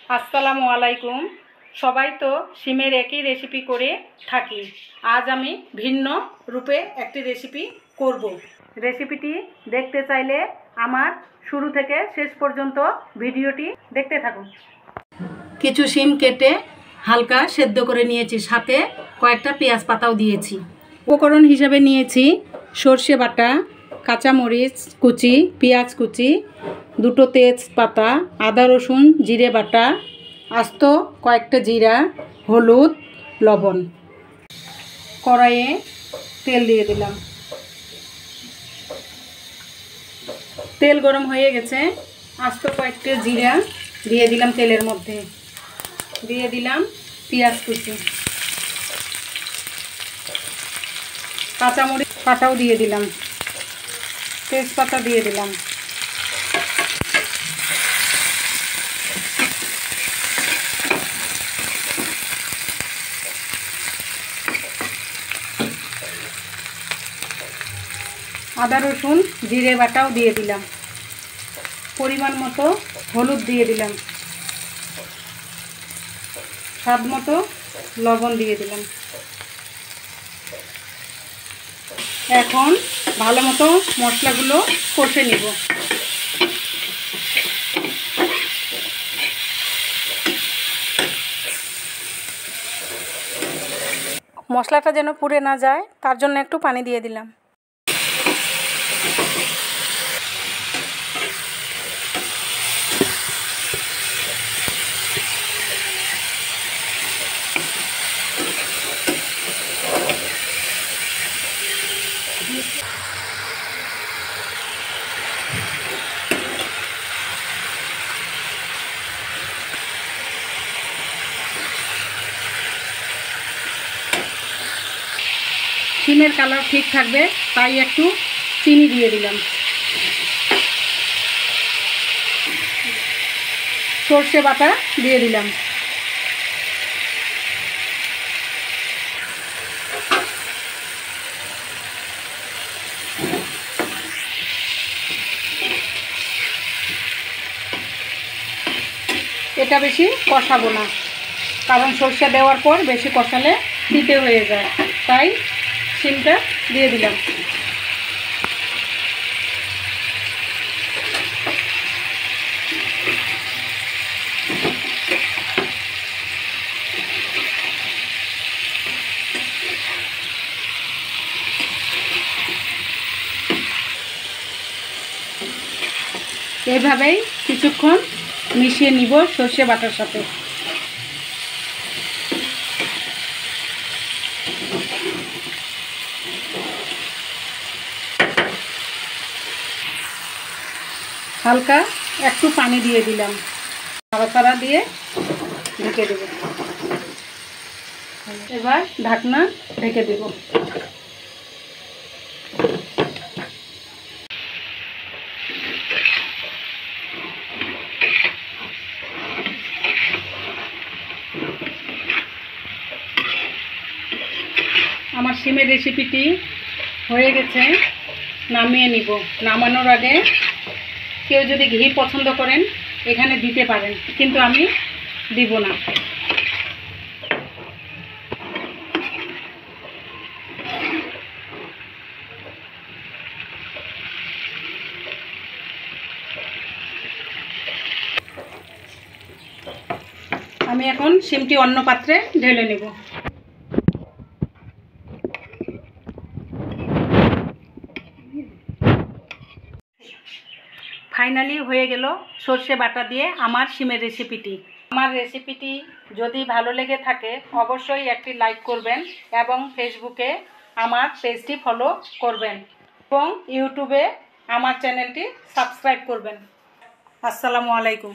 আসসালামু আলাইকুম। সবাই তো শিমের একই রেসিপি করে থাকি। আজ আমি ভিন্ন রূপে একটি রেসিপি করব। রেসিপিটি দেখতে চাইলে আমার শুরু থেকে শেষ পর্যন্ত ভিডিওটি দেখতে থাকুন। কিছু শিম কেটে হালকা সেদ্ধ করে নিয়েছি, সাথে কয়েকটা পেঁয়াজ পাতাও দিয়েছি। উপকরণ হিসেবে নিয়েছি সর্ষে বাটা, কাঁচামরিচ কুচি, পেঁয়াজ কুচি, দুটো তেজপাতা, আদা রসুন জিরে বাটা, আস্ত কয়েকটা জিরা, হলুদ, লবণ। কড়াইয়ে তেল দিয়ে দিলাম। তেল গরম হয়ে গেছে, আস্ত কয়েকটা জিরা দিয়ে দিলাম তেলের মধ্যে। দিয়ে দিলাম পেঁয়াজ কুচি, কাঁচামরিচ পাতাও দিয়ে দিলাম, তেজপাতা দিয়ে দিলাম। আদা রসুন জিরে বাটাও দিয়ে দিলাম। পরিমাণ মতো হলুদ দিয়ে দিলাম, স্বাদ মতো লবণ দিয়ে দিলাম। এখন ভালো মতো মশলাগুলো কষে নিব। মশলাটা যেন পুড়ে না যায়, তার জন্য একটু পানি দিয়ে দিলাম। শিমের কালার ঠিক থাকবে, তাই একটু চিনি দিয়ে দিলাম। সর্ষে বাটা দিয়ে দিলাম। এটা বেশি কষাবো না, কারণ সর্ষে দেওয়ার পর বেশি কষালে তিতে হয়ে যায়, তাই শিমটা দিয়ে দিলাম। এইভাবেই কিছুক্ষণ মিশিয়ে নিব সর্ষে বাটার সাথে। হালকা একটু পানি দিয়ে দিলাম, নাড়াচাড়া দিয়ে ঢেকে দেব। এবার ঢাকনা ঢেকে দেব। আমার শিমের রেসিপিটি হয়ে গেছে, নামিয়ে নিব। নামানোর আগে কেউ যদি ঘি পছন্দ করেন এখানে দিতে পারেন, কিন্তু আমি দিব না। আমি এখন শিমটি অন্য পাত্রে ঢেলে নেব। ফাইনালি হয়ে গেল সর্ষে বাটা দিয়ে আমার শিমের রেসিপিটি। আমার রেসিপিটি যদি ভালো লেগে থাকে অবশ্যই একটি লাইক করবেন এবং ফেসবুকে আমার পেজটি ফলো করবেন এবং ইউটিউবে আমার চ্যানেলটি সাবস্ক্রাইব করবেন। আসসালামু আলাইকুম।